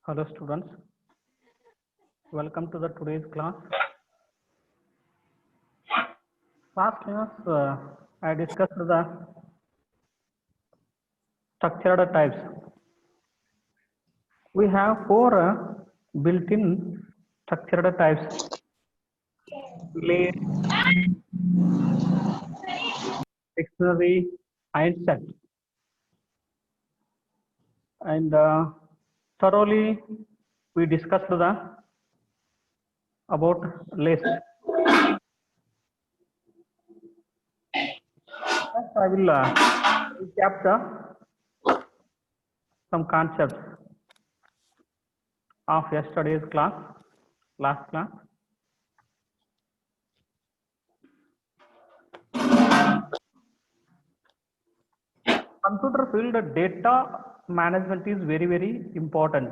Hello students, welcome to the today's class. Last class I discussed the structured types. We have four built-in structured types: list, dictionary, and set. And thoroughly we discussed about list. First, I will recap some concepts of yesterday's class, last class. Computer field data management is very important.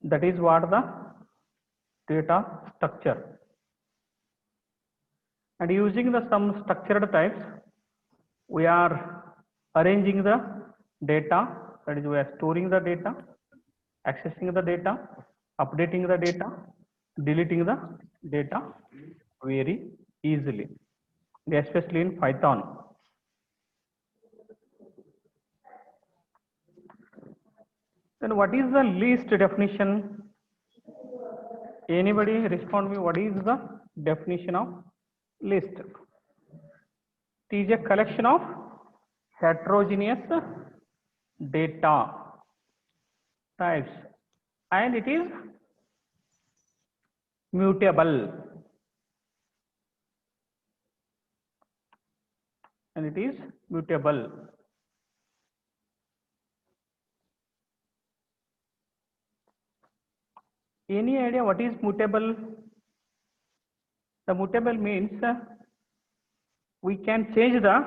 That is what the data structure. And using the some structured types, we are arranging the data. That is, we are storing the data, accessing the data, updating the data, deleting the data very easily, especially in Python. Then what is the list definition? Anybody respond me, what is the definition of list? It is a collection of heterogeneous data types and it is mutable. And it is mutable. Any idea what is mutable? The mutable means we can change the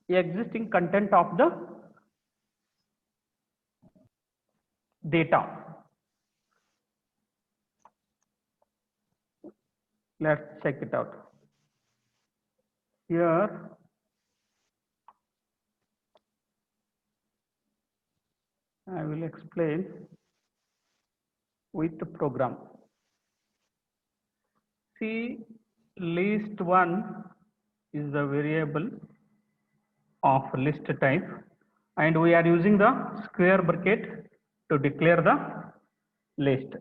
existing content of the data. Let's check it out. Here I will explain with the program. See, list one is the variable of list type and we are using the square bracket to declare the list.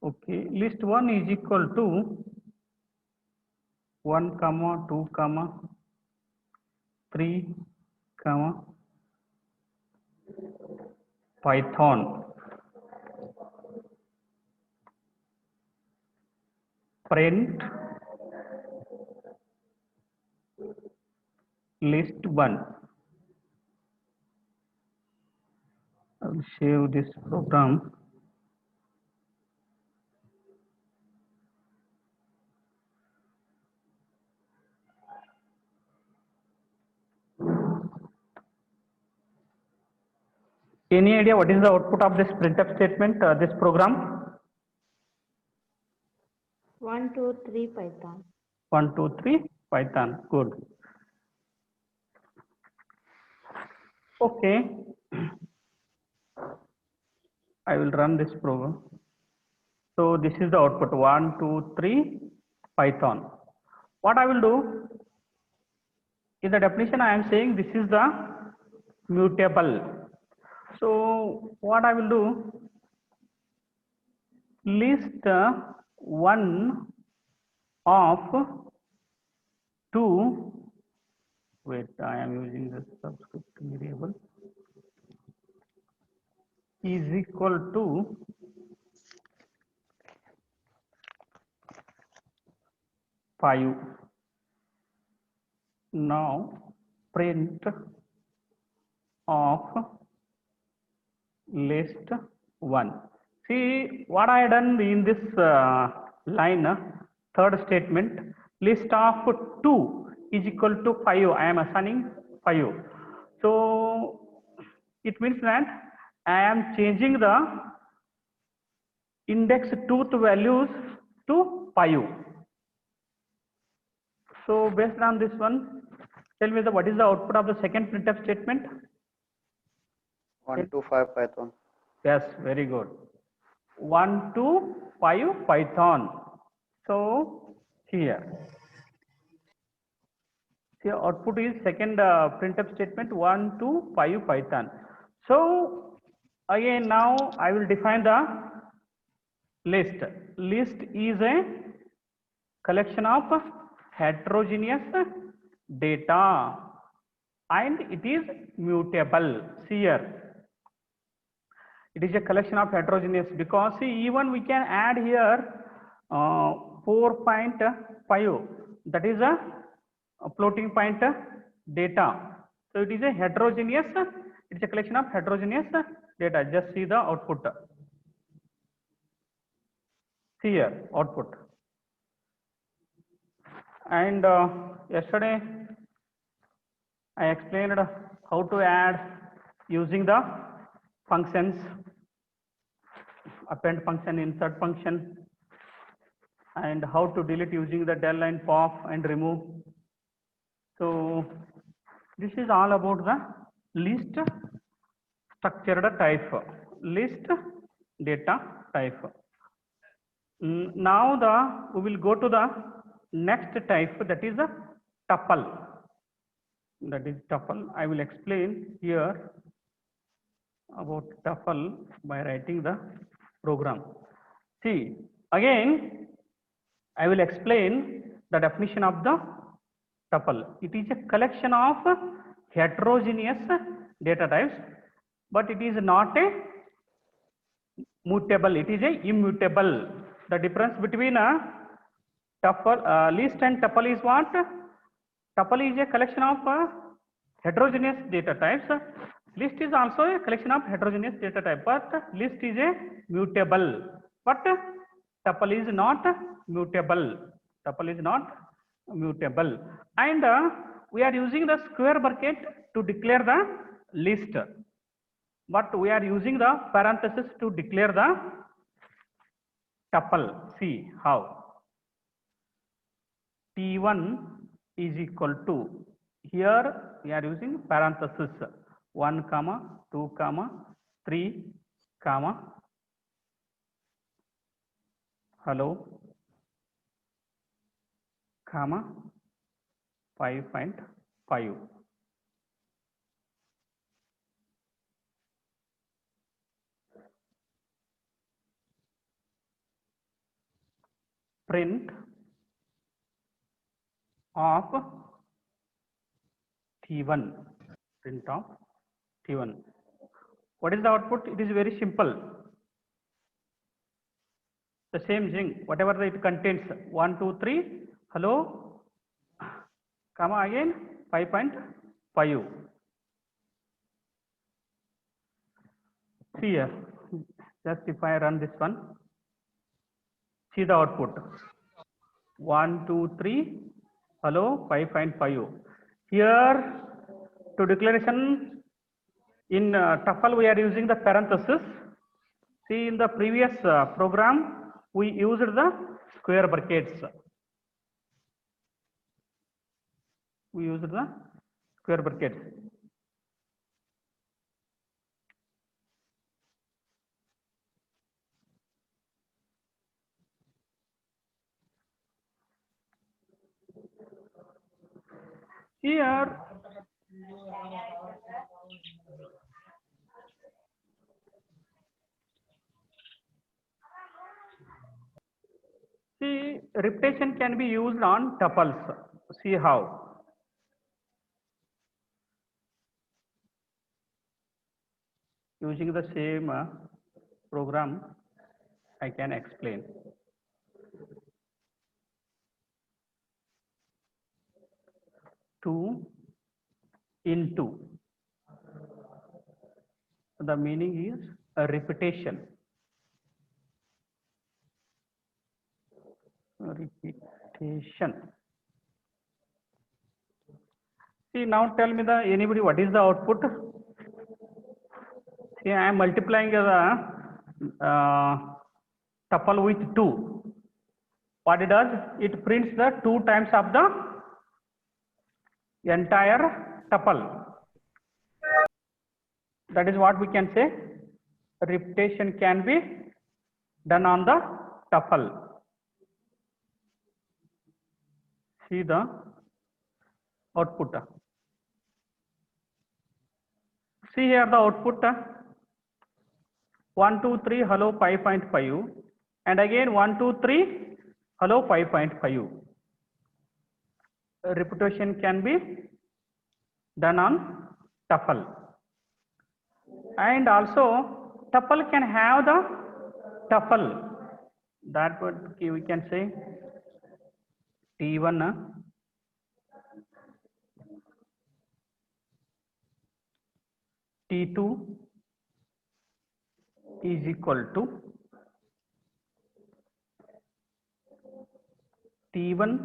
Okay, list one is equal to 1, 2, 3, Python print list one. I will save this program. Any idea what is the output of this printf statement, this program? 1, 2, 3 Python. 1, 2, 3 Python. Good. Okay. I will run this program. So this is the output 1, 2, 3 Python. What I will do in the definition I am saying this is the mutable. So what I will do, list one of two. Wait, I am using the subscript variable is equal to five. Now print of list one. See what I done in this line, third statement, list of 2 is equal to 5. I am assigning 5. So it means that I am changing the index 2th values to 5. So based on this one, tell me what is the output of the second printf statement? 1 to 5 Python. Yes, very good. 1 to 5 Python. So here output is second printf statement 1 to 5 Python. So again now I will define the list. List is a collection of heterogeneous data and it is mutable. See here. It is a collection of heterogeneous because see even we can add here 4.5, that is a floating point data. So it is a heterogeneous, it is a collection of heterogeneous data. Just see the output. See here output. And yesterday I explained how to add using the functions, append function, insert function, and how to delete using the del and pop and remove. So this is all about the list structured type, list data type. Now we will go to the next type, that is the tuple. That is tuple. I will explain here about tuple by writing the program. See, again I will explain the definition of the tuple. It is a collection of heterogeneous data types, but it is not a mutable, it is a immutable. The difference between a tuple, list and tuple is what? Tuple is a collection of heterogeneous data types. List is also a collection of heterogeneous data type, but list is a mutable, but tuple is not mutable. Tuple is not mutable, and we are using the square bracket to declare the list, but we are using the parenthesis to declare the tuple. See how. T1 is equal to, here we are using parenthesis 1 comma 2 comma 3 comma hello comma 5.5. Print of T1. Print of T1. What is the output? It is very simple. The same thing, whatever it contains, 1, 2, 3, hello, comma again 5.5. See here, just if I run this one, see the output 1, 2, 3, hello 5.5. Here to declaration In tuple, we are using the parenthesis. See, in the previous program, we used the square brackets. We used the square brackets. Here, see, repetition can be used on tuples. See how. Using the same program, I can explain. Two into. The meaning is a repetition. Repetition. See, now tell me anybody what is the output? See, I am multiplying the tuple with 2. What it does? It prints the 2 times of the entire tuple. That is what we can say. Repetition can be done on the tuple. See the output. See here the output. 1, 2, 3, hello 5.5, and again 1, 2, 3, hello 5.5. Repetition can be done on tuple. And also tuple can have the tuple. That what we can say T1 T2 is equal to T1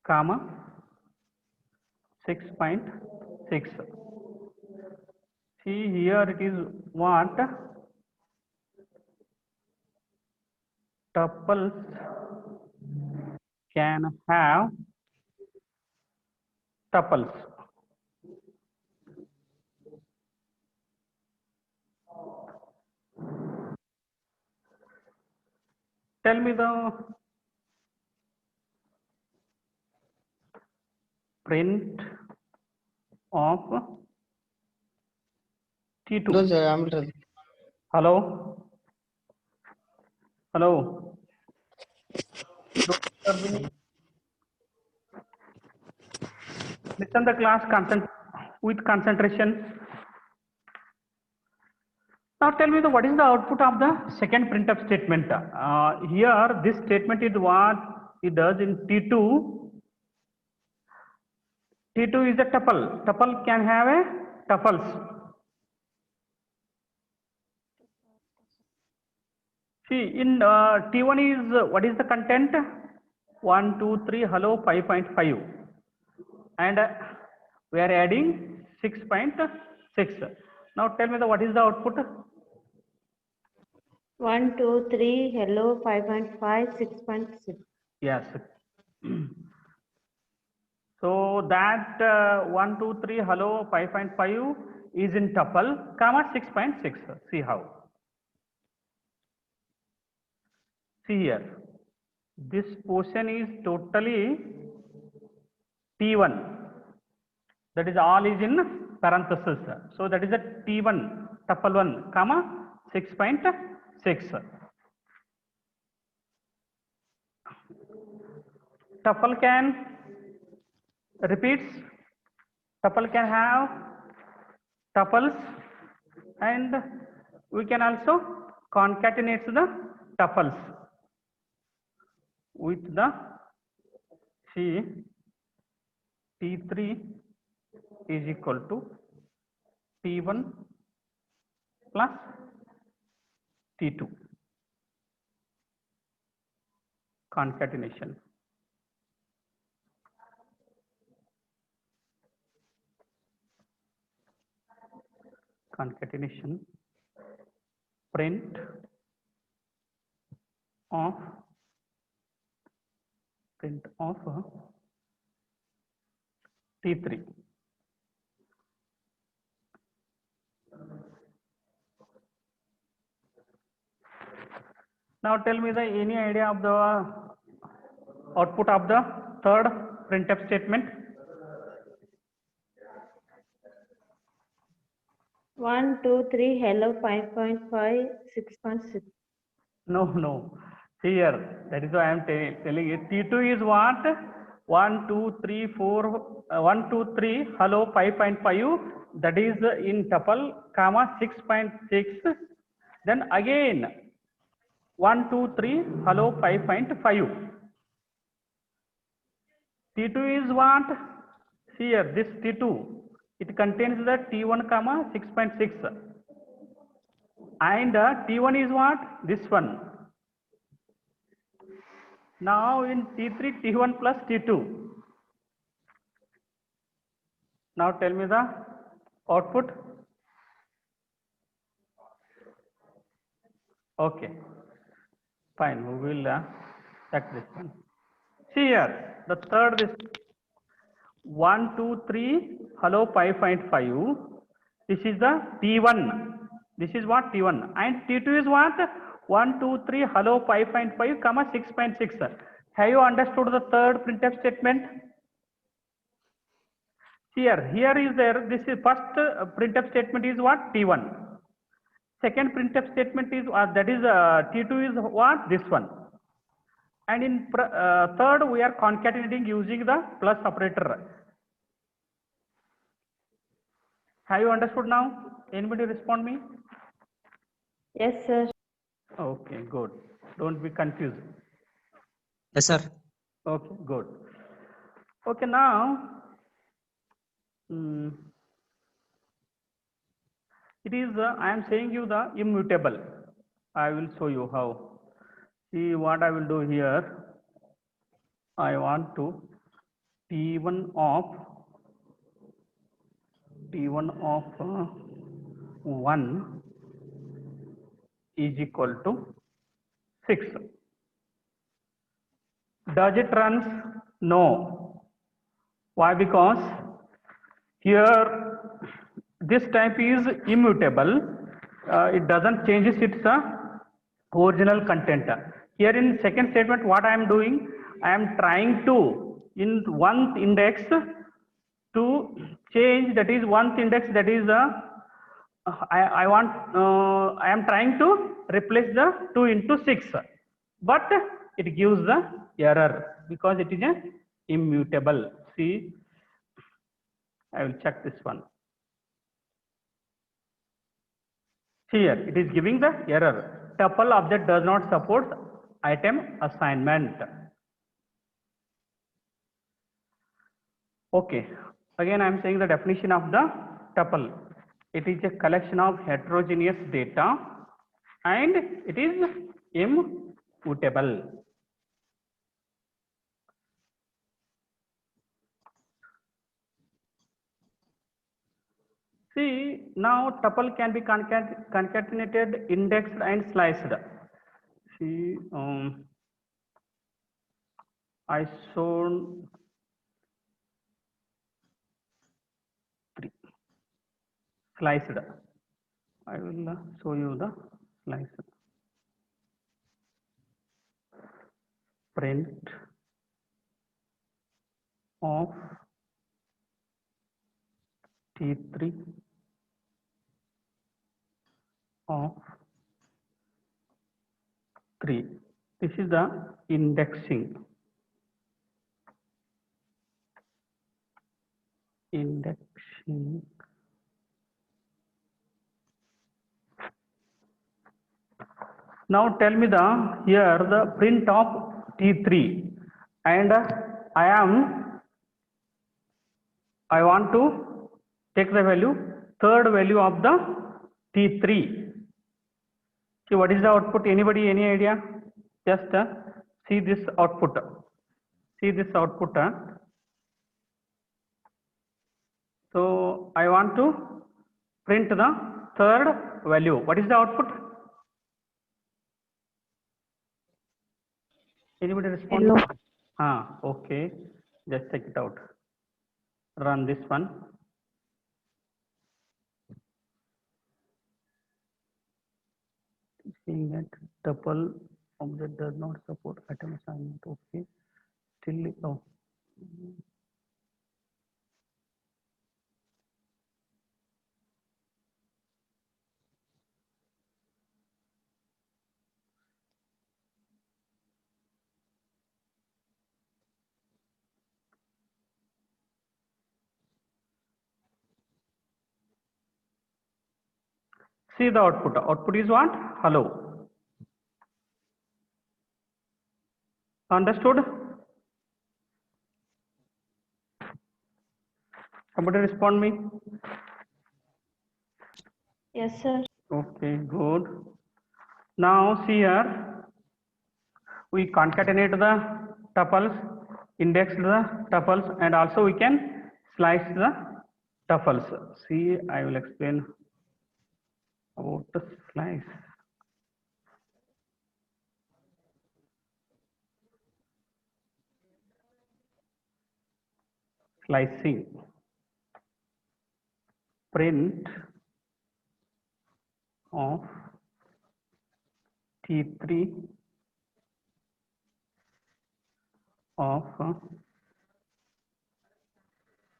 comma 6.6. See here it is what tuples can have tuples. Tell me the print of T2. No, sir, I'm ready. Hello? Hello? Don't disturb me. Listen the class with concentration. Now tell me what is the output of the second printf statement. Here this statement is what it does in T2. T2 is a tuple. Tuple can have a tuples. See in T1 is what is the content? 1, 2, 3, hello 5.5, and we are adding 6.6. Now tell me what is the output? 1, 2, 3, hello, 5.5, 6.6. Yes. So that 1, 2, 3, hello 5.5 is in tuple, comma 6.6. See how? See here. This portion is totally T1. That is all is in parenthesis. So that is a T1 tuple 1, comma 6.6. Tuple can repeats. Tuple can have tuples, and we can also concatenate the tuples with the C. T3 is equal to T1 plus T2. Concatenation. concatenation print of T3. Now tell me the any idea of the output of the third printf statement. 1, 2, 3, hello 5.5, 6.6. No. See here, that is why I am telling you. T2 is what? 1, 2, 3, 4, 1, 2, 3, hello 5.5. That is in tuple, comma 6.6. Then again 1, 2, 3, hello 5.5. T2 is what? See here, this T2. It contains the T1 comma 6.6. And T1 is what? This one. Now in T3, T1 plus T2. Now tell me the output. Okay, fine. We will check this one. See here, the third is 1, 2, 3, hello 5.5. This is the T1. This is what? T1. And T2 is what? 1, 2, 3, hello 5.5, comma 6.6. Have you understood the third printf statement? Here is there. This is first printf statement is what? T1. Second printf statement is that is T2 is what? This one. And in third, we are concatenating using the plus operator. Have you understood now? Anybody respond me? Yes, sir. Okay, good. Don't be confused. Yes, sir. Okay, good. Okay, now it is I am saying you the immutable. I will show you how. See what I will do here. I want to T1 of 1 is equal to 6. Does it runs? No. Why? Because here this type is immutable. It doesn't changes its original content. Here in second statement, what I am doing? I am trying to in one index to change, that is one index, that is I am trying to replace the 2 into 6, but it gives the error because it is a immutable. See, I will check this one. Here it is giving the error. Tuple object does not support item assignment. Okay, again I am saying the definition of the tuple. It is a collection of heterogeneous data and it is immutable. See, now tuple can be concatenated, indexed and sliced. See, I showed 3 sliced. I will show you the sliced. Print of T3 of 3. This is the indexing. Now tell me here the print of T3, and I want to take the value, third value of the T3. See what is the output? Anybody, any idea? Just see this output. See this output. So I want to print the third value. What is the output? Anybody respond? Hello. Okay. Just check it out. Run this one. Seeing that tuple object does not support item assignment. Okay. Still, oh. See the output. Output is what? Hello. Understood? Somebody respond me. Yes, sir. Okay, good. Now see here, we concatenate the tuples, index the tuples, and also we can slice the tuples. See, I will explain about the slice. Slicing. Print of T3 of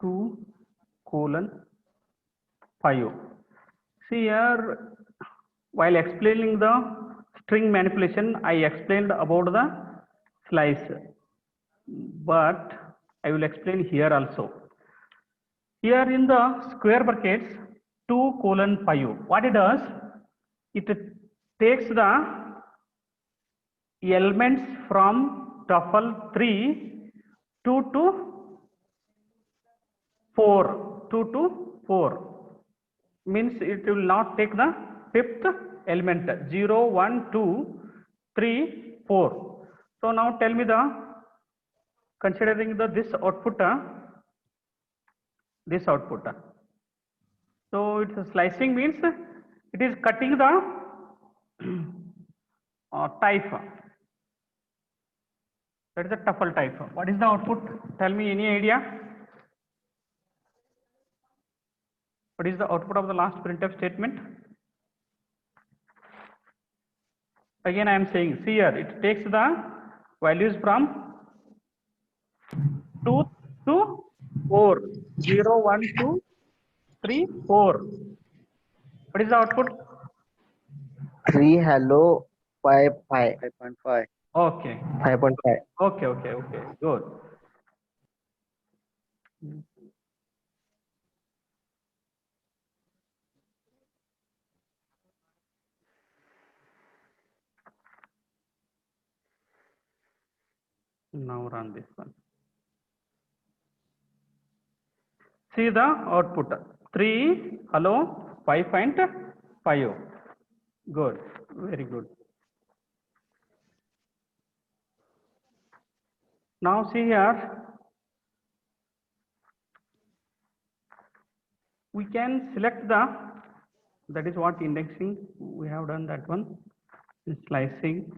2:5. See here, while explaining the string manipulation, I explained about the slice, but I will explain here also. Here in the square brackets 2:5, what it does, it takes the elements from tuple 3 2 to 4, 2 to 4, means it will not take the fifth element 0 1 2 3 4. So now tell me the considering the this output, this output. So it's slicing means it is cutting the type. That is the tuple type. What is the output? Tell me, any idea? What is the output of the last printf statement? Again I am saying, see here, it takes the values from 2 to 4, 0 1 2 3 4. What is the output? 3 hello 5.5. Okay. 5.5. Okay. Good. Now run this one. See the output. 3 hello 5.5. Good. Very good. Now see here, we can select the, that is what indexing, we have done that one, slicing.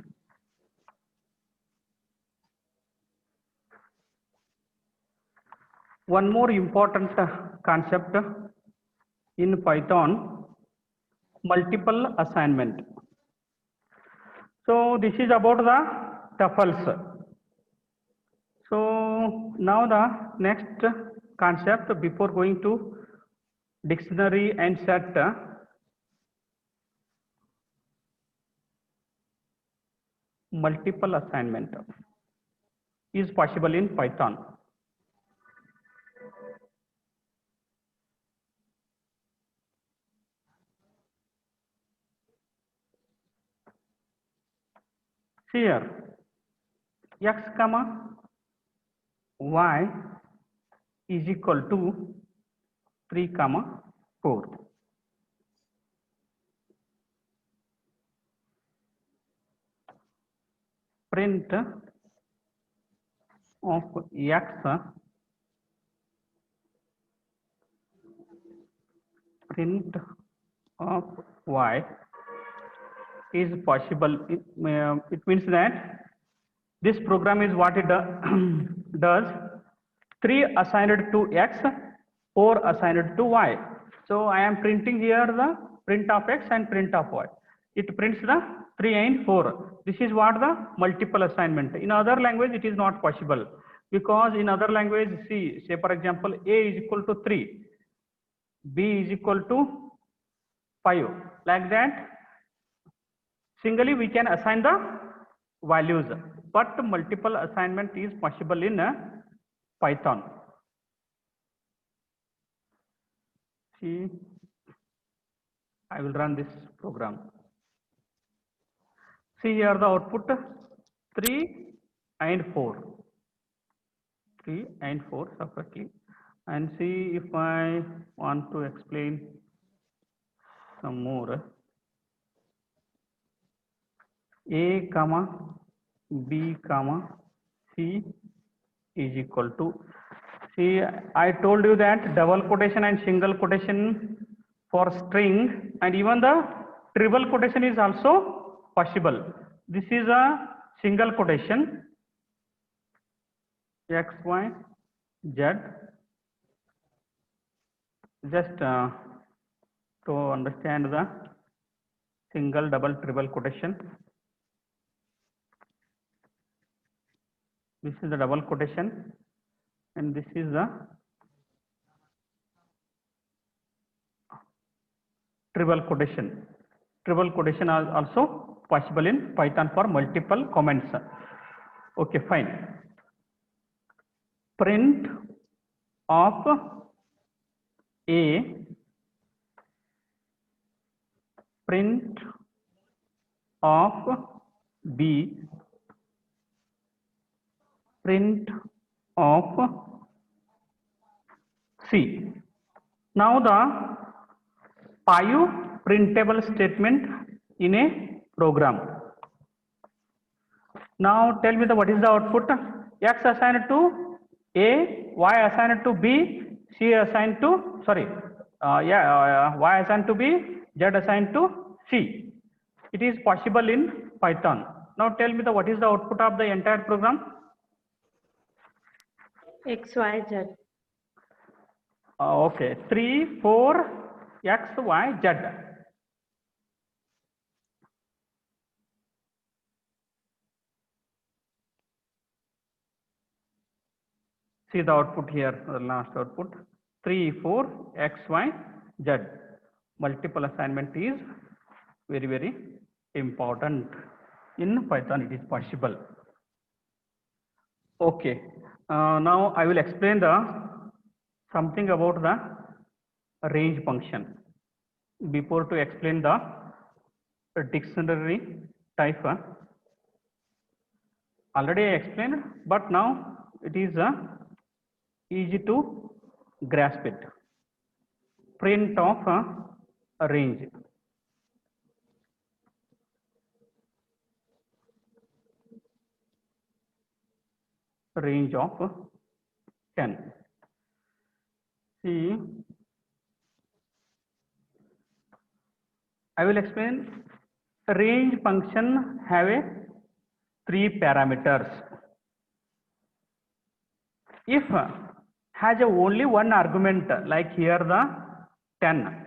One more important concept in Python, multiple assignment. So this is about the tuples. So now the next concept before going to dictionary and set, multiple assignment is possible in Python. Here x comma y is equal to 3 comma 4. Print of x, print of y is possible. It means that this program is what it does. 3 assigned to x, 4 assigned to y. So I am printing here the print of x and print of y. It prints the 3 and 4. This is what the multiple assignment. In other language, it is not possible, because in other language, see, say for example, a is equal to 3, b is equal to 5. Like that, singly we can assign the values, but multiple assignment is possible in Python. See, I will run this program. See here the output 3 and 4. 3 and 4 separately. And see if I want to explain some more. A comma B comma C is equal to, see, I told you that double quotation and single quotation for string, and even the triple quotation is also possible. This is a single quotation, x, y, z. Just to understand the single, double, triple quotation. This is the double quotation, and this is the triple quotation. Triple quotation is also possible in Python for multiple comments. Okay, fine. Print of A, print of B, print of C. Now the 5 printable statement in a program. Now tell me what is the output. X assigned to A, Y assigned to B, C assigned to, Y assigned to B, Z assigned to C. It is possible in Python. Now tell me what is the output of the entire program. X, Y, Z. Okay, 3, 4, X, Y, Z. See the output here, the last output. 3, 4, X, Y, Z. Multiple assignment is very, very important. In Python, it is possible. Okay. Now I will explain something about the range function. Before to explain the dictionary type, already I explained, but now it is easy to grasp it. Print of a range. Range of 10. See, I will explain. Range function have 3 parameters. If has only one argument, like here the 10.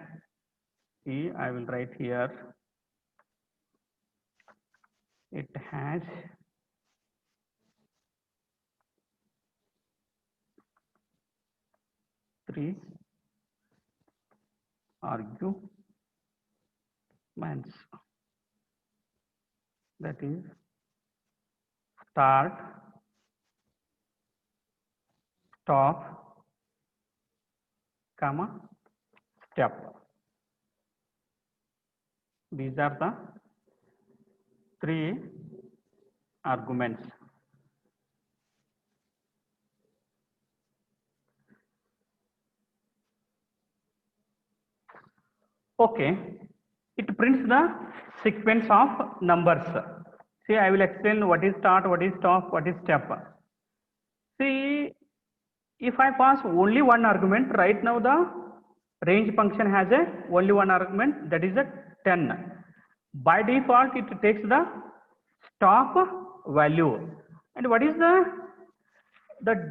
See, I will write here. It has three arguments, that is start, stop, comma, step. These are the 3 arguments. Okay, it prints the sequence of numbers. See, I will explain what is start, what is stop, what is step. See, if I pass only one argument, right now the range function has a only one argument, that is a 10. By default it takes the stop value. And what is the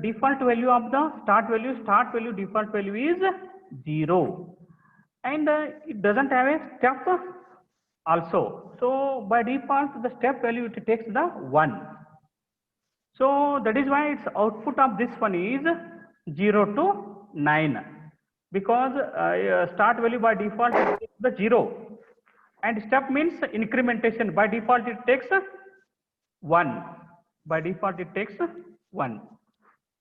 default value of the start value? Start value default value is 0, and it doesn't have a step also. So by default the step value it takes the 1. So that is why its output of this one is 0 to 9, because start value by default it takes the 0, and step means incrementation. By default it takes 1. By default it takes 1.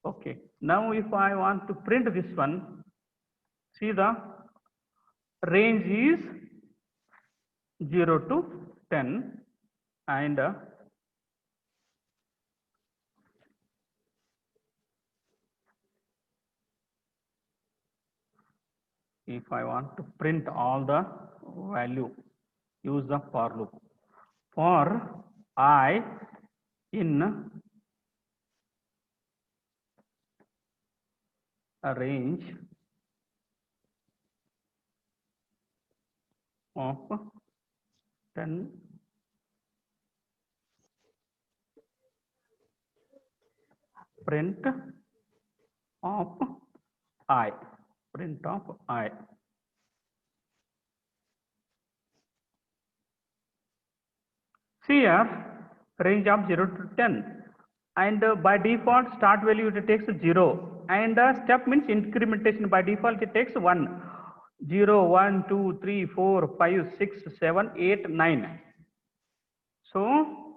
Okay. Now if I want to print this one, see the range is 0 to 10, and if I want to print all the value, use the for loop. For I in a range of 10 print of I, print of I. See here, range of 0 to 10, and by default start value it takes 0, and step means incrementation. By default it takes 1. 0, 1, 2, 3, 4, 5, 6, 7, 8, 9. So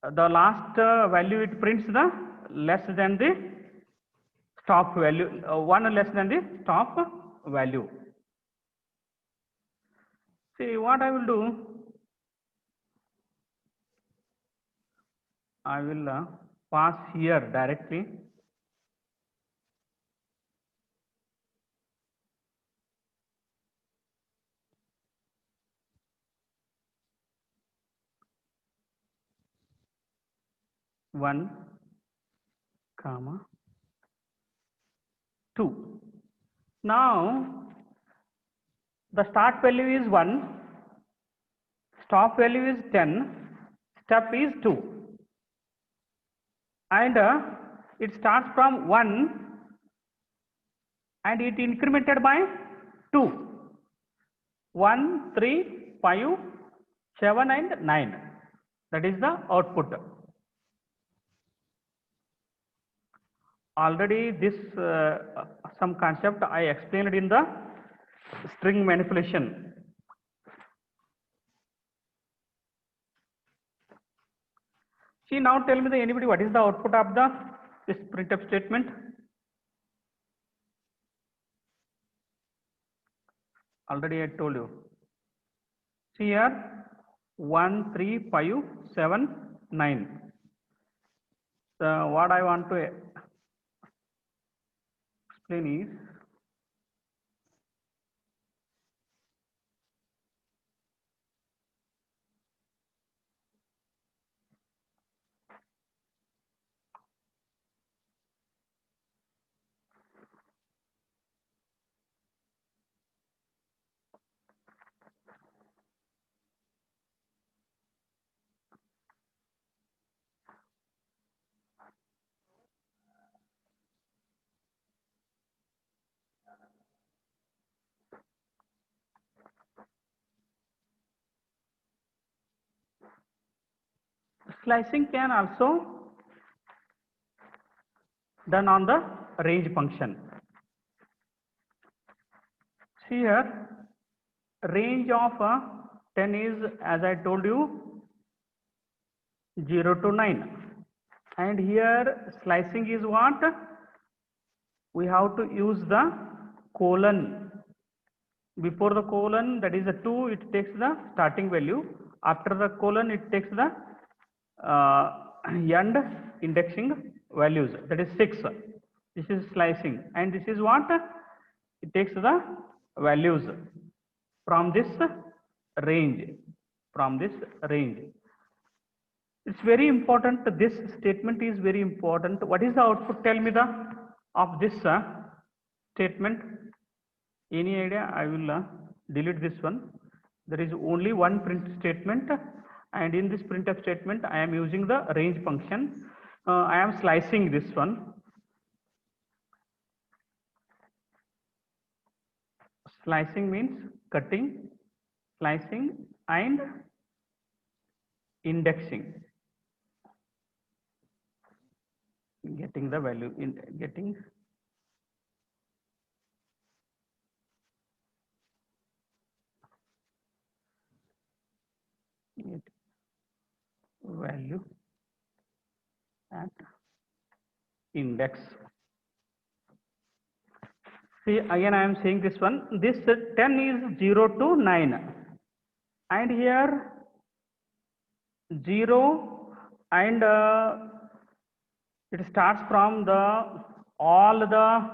the last value it prints the less than the stop value, 1 less than the stop value. See what I will do, I will pass here directly. One, comma, 2. Now the start value is 1, stop value is 10, step is 2, and it starts from 1 and it incremented by 2. 1, 3, 5, 7 and 9. That is the output. Already this some concept I explained in the string manipulation. See, now tell me anybody what is the output of this printf statement? Already I told you. See here, 1, 3, 5, 7, 9. So what I want to explain is, slicing can also done on the range function. See here, range of 10 is, as I told you, 0 to 9, and here slicing is what? We have to use the colon. Before the colon, that is a 2, it takes the starting value. After the colon, it takes the end indexing values, that is 6. This is slicing, and this is what? It takes the values from this range. It's very important. This statement is very important. What is the output? Tell me of this statement. Any idea? I will delete this one. There is only one print statement, and in this printf statement I am using the range function. I am slicing this one. Slicing means cutting, slicing and indexing. Getting the value in getting value at index. See, again I am saying this one. This 10 is 0 to 9, and here 0 and it starts from all the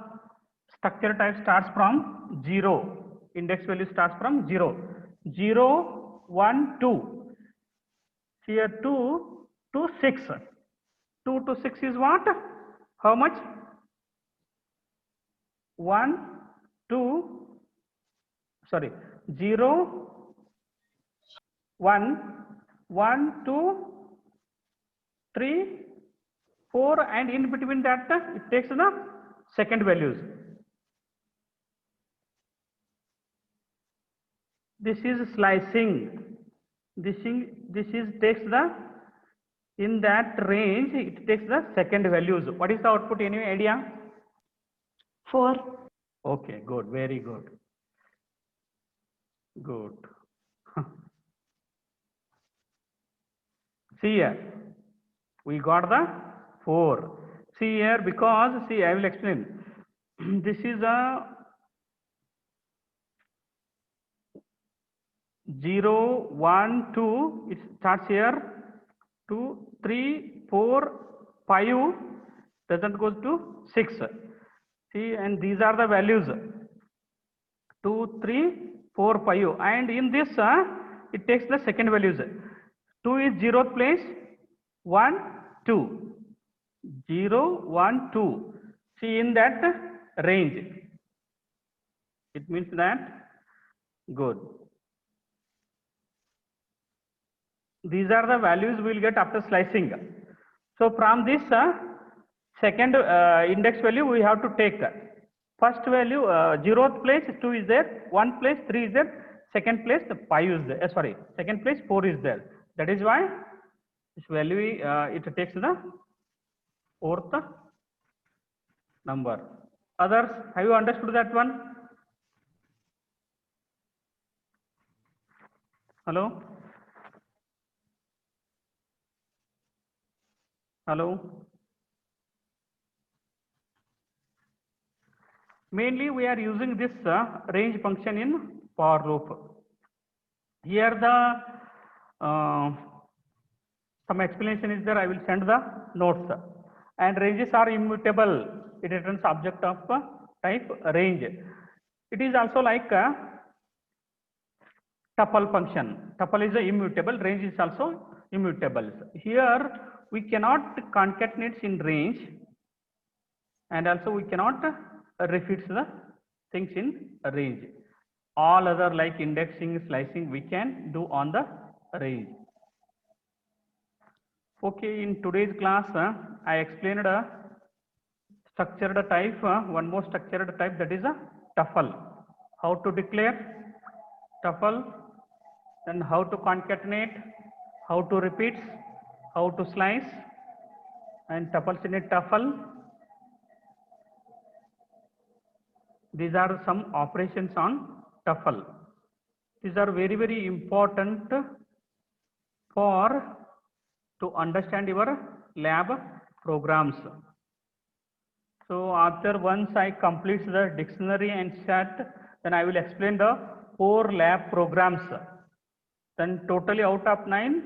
structure type starts from 0. Index value starts from 0. 0, 1, 2. Here 2 to 6. 2 to 6 is what? How much? 1, 2, sorry, 0, 1, 1, 2, 3, 4, and in between that it takes the second values. This is slicing. This is takes the, in that range it takes the second values. What is the output? Any idea? 4. Okay, good, very good. Good. See here, we got the 4. See here, because see, I will explain. This is a 0, 1, 2. It starts here. 2, 3, 4, 5. Doesn't go to 6. See, and these are the values. 2, 3, 4, 5. And in this, it takes the second values. 2 is 0th place. 1, 2. 0, 1, 2. See, in that range. It means that, good. These are the values we will get after slicing. So from this second index value we have to take first value, 0th place 2 is there, 1 place 3 is there, second place 5 is there, sorry, second place 4 is there. That is why this value it takes the 4th number. Others, have you understood that one? Hello? Hello? Mainly we are using this range function in for loop. Here the some explanation is there. I will send the notes. And ranges are immutable. It returns object of type range. It is also like a tuple function. Tuple is immutable. Range is also immutable. Here we cannot concatenate in range, and also we cannot refits the things in range. All other like indexing, slicing we can do on the range. Okay, in today's class I explained a structured type, one more structured type, that is a tuple. How to declare tuple, then how to concatenate, how to repeat, how to slice, and tuples in a tuple. These are some operations on tuple. These are very, very important for to understand your lab programs. So after once I complete the dictionary and set, then I will explain the 4 lab programs. Then totally out of 9,